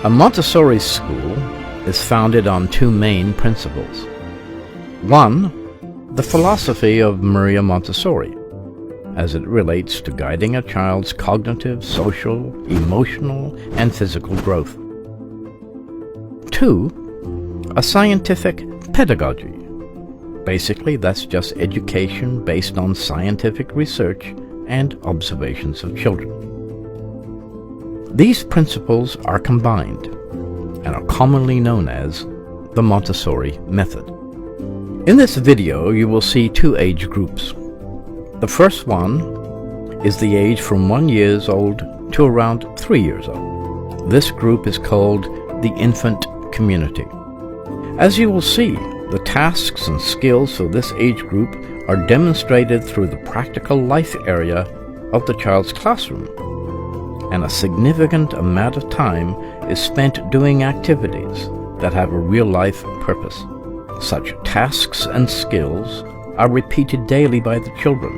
A Montessori school is founded on two main principles. One, the philosophy of Maria Montessori, as it relates to guiding a child's cognitive, social, emotional, and physical growth. Two, a scientific pedagogy. Basically, that's just education based on scientific research and observations of children. These principles are combined and are commonly known as the Montessori method. In this video, you will see two age groups. The first one is the age from 1 year old to around 3 years old. This group is called the infant community. As you will see, the tasks and skills for this age group are demonstrated through the practical life area of the child's classroom, and a significant amount of time is spent doing activities that have a real-life purpose. Such tasks and skills are repeated daily by the children,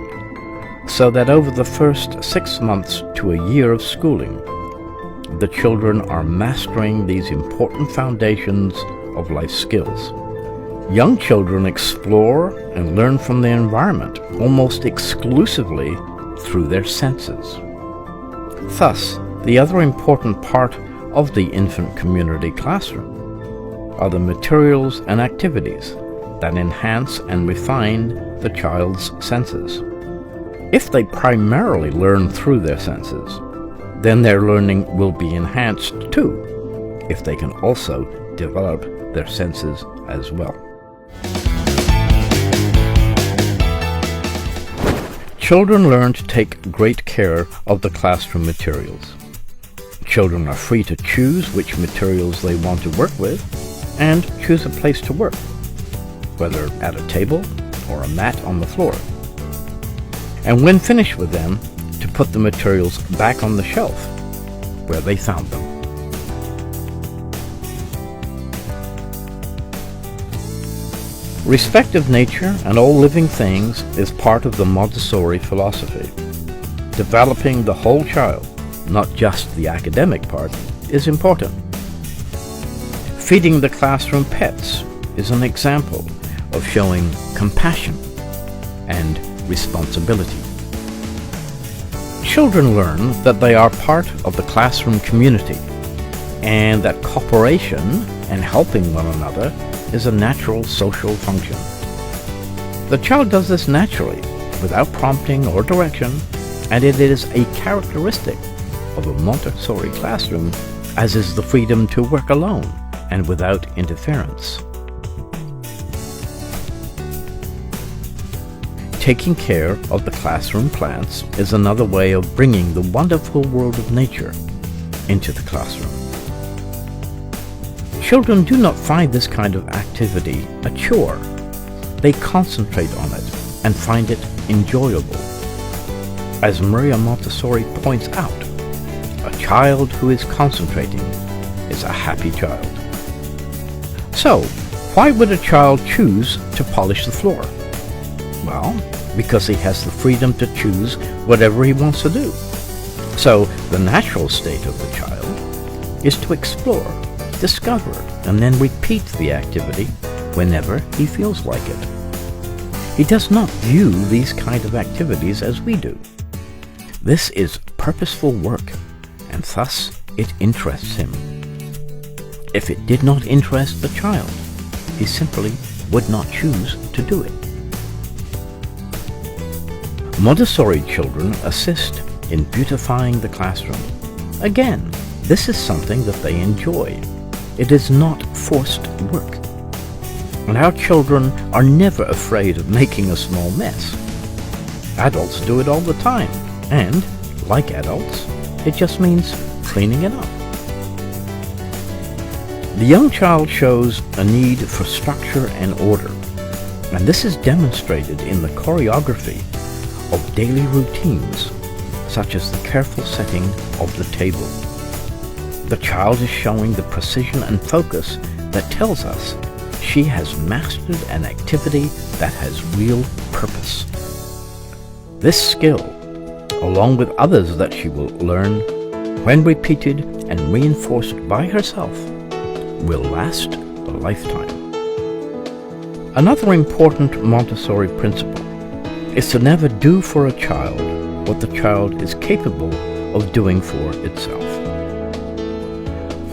so that over the first 6 months to a year of schooling, the children are mastering these important foundations of life skills. Young children explore and learn from their environment almost exclusively through their senses. Thus, the other important part of the infant community classroom are the materials and activities that enhance and refine the child's senses. If they primarily learn through their senses, then their learning will be enhanced too, if they can also develop their senses as well. Children learn to take great care of the classroom materials. Children are free to choose which materials they want to work with and choose a place to work, whether at a table or a mat on the floor. And when finished with them, to put the materials back on the shelf where they found them. Respect of nature and all living things is part of the Montessori philosophy. Developing the whole child, not just the academic part, is important. Feeding the classroom pets is an example of showing compassion and responsibility. Children learn that they are part of the classroom community and that cooperation and helping one another is a natural social function. The child does this naturally, without prompting or direction, and it is a characteristic of a Montessori classroom, as is the freedom to work alone and without interference. Taking care of the classroom plants is another way of bringing the wonderful world of nature into the classroom. Children do not find this kind of activity a chore. They concentrate on it and find it enjoyable. As Maria Montessori points out, a child who is concentrating is a happy child. So, why would a child choose to polish the floor? Well, because he has the freedom to choose whatever he wants to do. So, the natural state of the child is to explore, discover, and then repeat the activity whenever he feels like it. He does not view these kind of activities as we do. This is purposeful work, and thus it interests him. If it did not interest the child, he simply would not choose to do it. Montessori children assist in beautifying the classroom. Again, this is something that they enjoy. It is not forced work. And our children are never afraid of making a small mess. Adults do it all the time, and, like adults, it just means cleaning it up. The young child shows a need for structure and order, and this is demonstrated in the choreography of daily routines, such as the careful setting of the table. The child is showing the precision and focus that tells us she has mastered an activity that has real purpose. This skill, along with others that she will learn, when repeated and reinforced by herself, will last a lifetime. Another important Montessori principle is to never do for a child what the child is capable of doing for itself.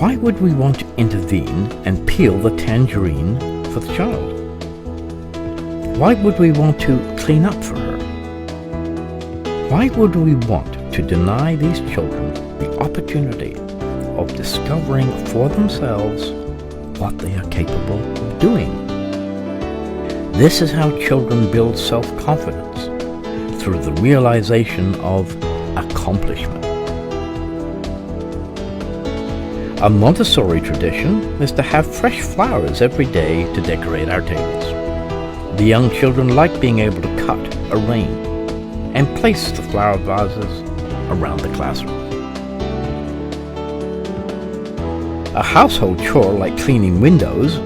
Why would we want to intervene and peel the tangerine for the child? Why would we want to clean up for her? Why would we want to deny these children the opportunity of discovering for themselves what they are capable of doing? This is how children build self-confidence, through the realization of accomplishment. A Montessori tradition is to have fresh flowers every day to decorate our tables. The young children like being able to cut, arrange, and place the flower vases around the classroom. A household chore like cleaning windows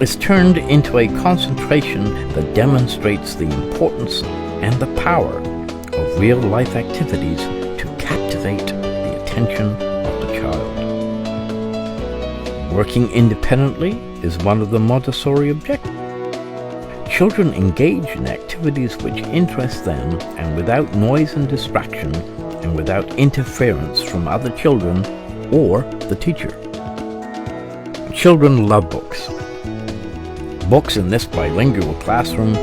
is turned into a concentration that demonstrates the importance and the power of real-life activities to captivate the attention of the child. Working independently is one of the Montessori objectives. Children engage in activities which interest them, and without noise and distraction, and without interference from other children or the teacher. Children love books. Books in this bilingual classroom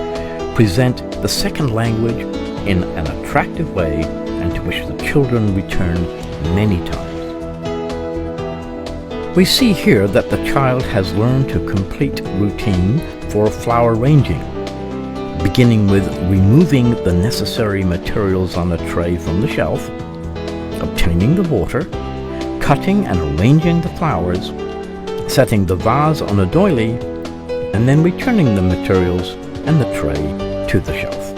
present the second language in an attractive way, and to which the children return many times. We see here that the child has learned to complete routine for flower arranging, beginning with removing the necessary materials on a tray from the shelf, obtaining the water, cutting and arranging the flowers, setting the vase on a doily, and then returning the materials and the tray to the shelf.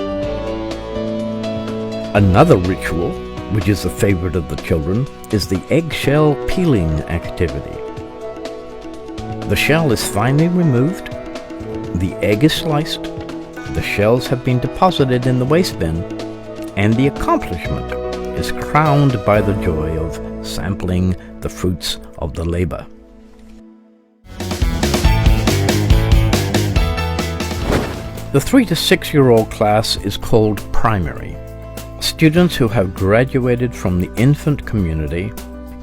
Another ritual, which is a favorite of the children, is the eggshell peeling activity. The shell is finally removed, the egg is sliced, the shells have been deposited in the waste bin, and the accomplishment is crowned by the joy of sampling the fruits of the labor. The 3 to 6-year-old class is called primary. Students who have graduated from the infant community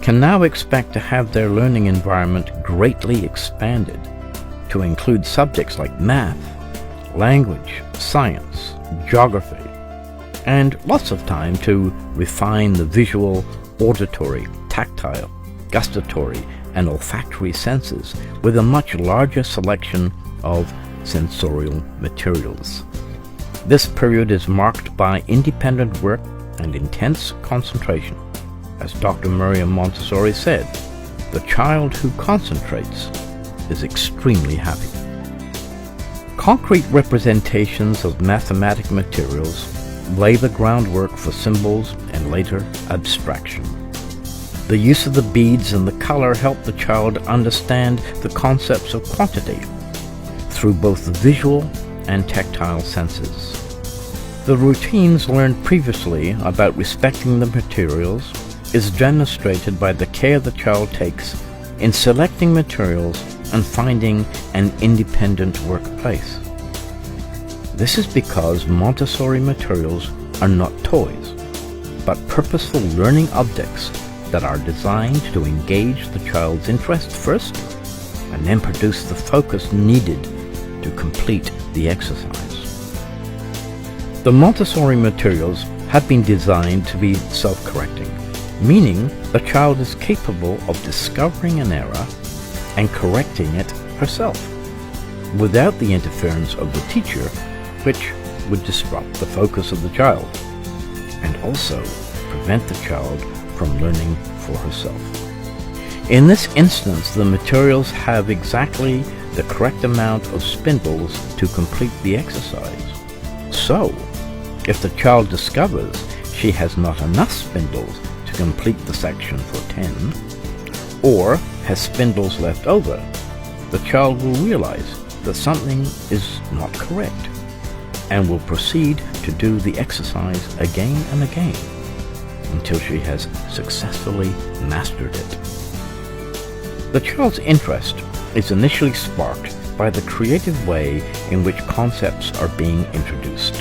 can now expect to have their learning environment greatly expanded to include subjects like math, language, science, geography, and lots of time to refine the visual, auditory, tactile, gustatory, and olfactory senses with a much larger selection of sensorial materials. This period is marked by independent work and intense concentration. As Dr. Miriam Montessori said, the child who concentrates is extremely happy. Concrete representations of mathematic materials lay the groundwork for symbols and later abstraction. The use of the beads and the color help the child understand the concepts of quantity through both the visual and tactile senses. The routines learned previously about respecting the materials is demonstrated by the care the child takes in selecting materials and finding an independent workplace. This is because Montessori materials are not toys, but purposeful learning objects that are designed to engage the child's interest first and then produce the focus needed to complete the exercise. The Montessori materials have been designed to be self-correcting, meaning the child is capable of discovering an error and correcting it herself, without the interference of the teacher, which would disrupt the focus of the child, and also prevent the child from learning for herself. In this instance, the materials have exactly the correct amount of spindles to complete the exercise. So, if the child discovers she has not enough spindles to complete the section for 10, or has spindles left over, the child will realize that something is not correct and will proceed to do the exercise again and again. until she has successfully mastered it. The child's interest is initially sparked by the creative way in which concepts are being introduced.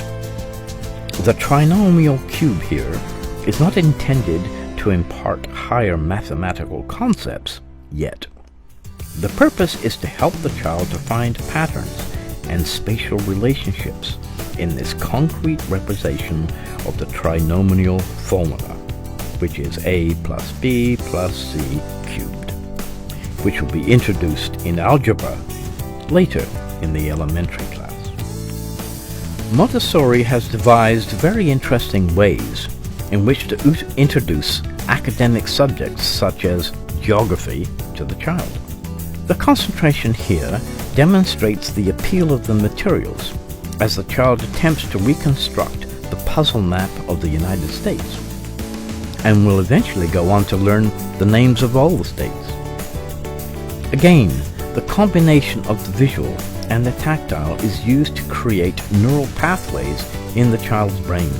The trinomial cube here is not intended to impart higher mathematical concepts yet. The purpose is to help the child to find patterns and spatial relationships in this concrete representation of the trinomial formula, which is a plus b plus c cubed, which will be introduced in algebra later in the elementary class. Montessori has devised very interesting ways in which to introduce academic subjects such as geography to the child. The concentration here demonstrates the appeal of the materials as the child attempts to reconstruct the puzzle map of the United States, and will eventually go on to learn the names of all the states. Again, the combination of the visual and the tactile is used to create neural pathways in the child's brain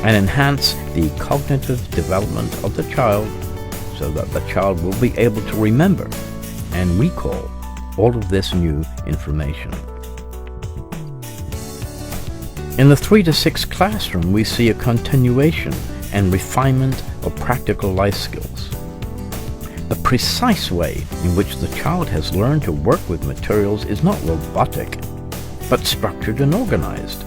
and enhance the cognitive development of the child so that the child will be able to remember and recall all of this new information. In the 3 to 6 classroom, we see a continuation and refinement of practical life skills. The precise way in which the child has learned to work with materials is not robotic, but structured and organized.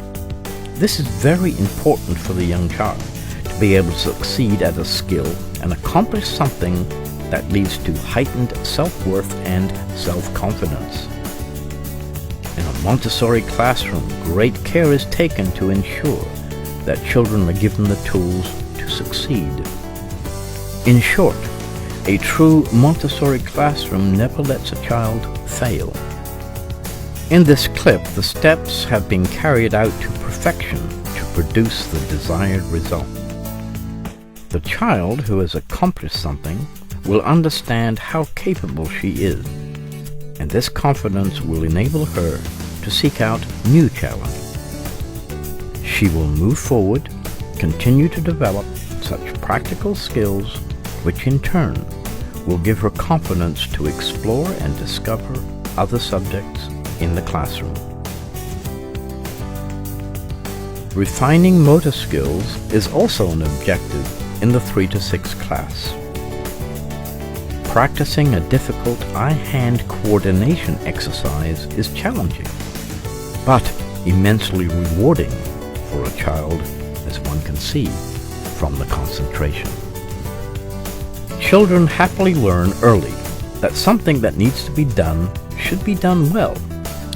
This is very important for the young child to be able to succeed at a skill and accomplish something that leads to heightened self-worth and self-confidence. In a Montessori classroom, great care is taken to ensure that children are given the tools to succeed. In short, a true Montessori classroom never lets a child fail. In this clip, the steps have been carried out to perfection to produce the desired result. The child who has accomplished something will understand how capable she is, and this confidence will enable her to seek out new challenges. She will move forward, continue to develop such practical skills, which in turn will give her confidence to explore and discover other subjects in the classroom. Refining motor skills is also an objective in the 3 to 6 class. Practicing a difficult eye-hand coordination exercise is challenging, but immensely rewarding for a child, as one can see from the concentration. Children happily learn early that something that needs to be done should be done well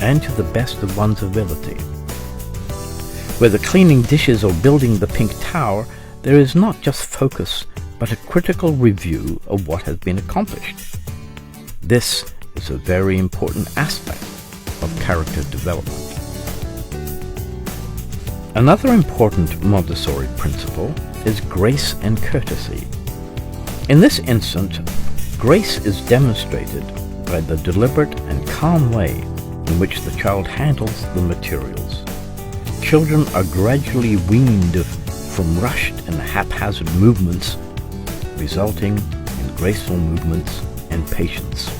and to the best of one's ability. Whether cleaning dishes or building the pink tower, there is not just focus, but a critical review of what has been accomplished. This is a very important aspect of character development. Another important Montessori principle is grace and courtesy. In this instance, grace is demonstrated by the deliberate and calm way in which the child handles the materials. Children are gradually weaned from rushed and haphazard movements, resulting in graceful movements and patience.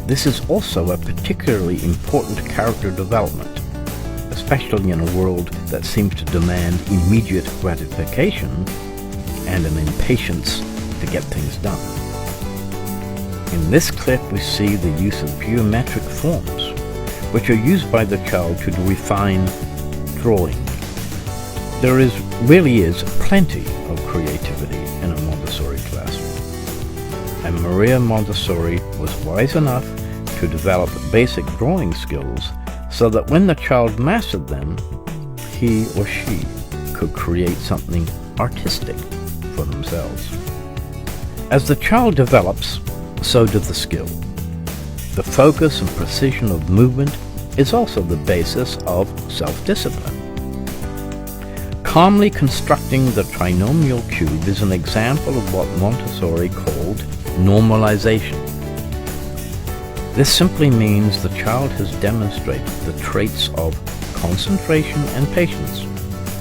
This is also a particularly important character development, especially in a world that seems to demand immediate gratification and an impatience to get things done. In this clip, we see the use of geometric forms, which are used by the child to refine drawing. There really is plenty of creativity in a Montessori classroom, and Maria Montessori was wise enough to develop basic drawing skills so that when the child mastered them, he or she could create something artistic for themselves. As the child develops, so does the skill. The focus and precision of movement is also the basis of self-discipline. Calmly constructing the trinomial cube is an example of what Montessori called normalization. This simply means the child has demonstrated the traits of concentration and patience,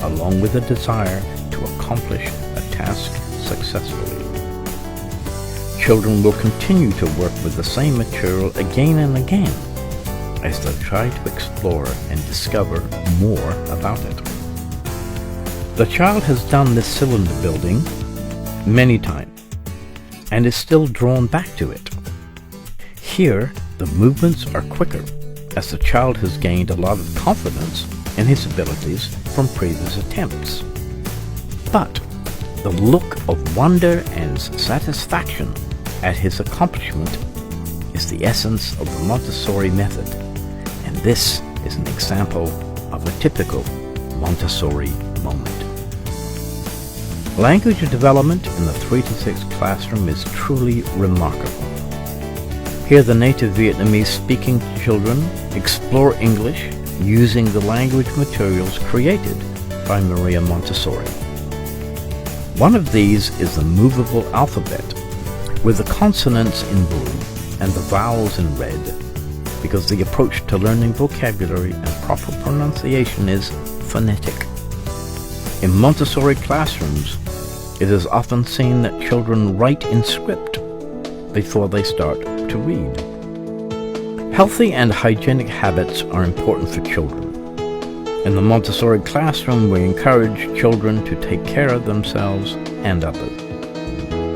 along with a desire to accomplish a task successfully. Children will continue to work with the same material again and again as they try to explore and discover more about it. The child has done this cylinder building many times and is still drawn back to it. Here, the movements are quicker as the child has gained a lot of confidence in his abilities from previous attempts. But the look of wonder and satisfaction at his accomplishment is the essence of the Montessori method, and this is an example of a typical Montessori moment. Language development in the 3 to 6 classroom is truly remarkable. Here the native Vietnamese speaking children explore English using the language materials created by Maria Montessori. One of these is the movable alphabet, with the consonants in blue and the vowels in red, because the approach to learning vocabulary and proper pronunciation is phonetic. In Montessori classrooms, it is often seen that children write in script before they start to read. Healthy and hygienic habits are important for children. In the Montessori classroom, we encourage children to take care of themselves and others.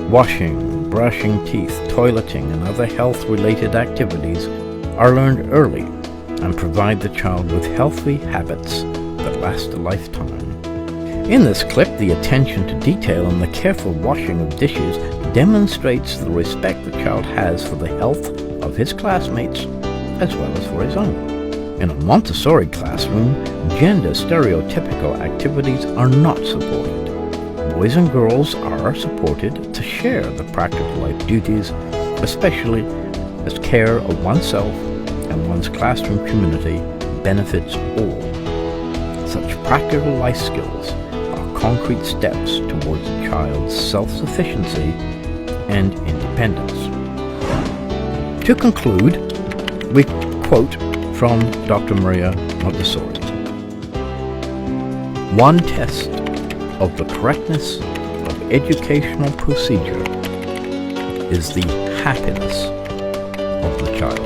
Washing, brushing teeth, toileting, and other health-related activities are learned early and provide the child with healthy habits that last a lifetime. In this clip, the attention to detail and the careful washing of dishes demonstrates the respect the child has for the health of his classmates as well as for his own. In a Montessori classroom, gender stereotypical activities are not supported. Boys and girls are supported to share the practical life duties, especially as care of oneself and one's classroom community benefits all. Such practical life skills are concrete steps towards a child's self-sufficiency and independence. To conclude, we quote from Dr. Maria Montessori. One test of the correctness of educational procedure is the happiness of the child.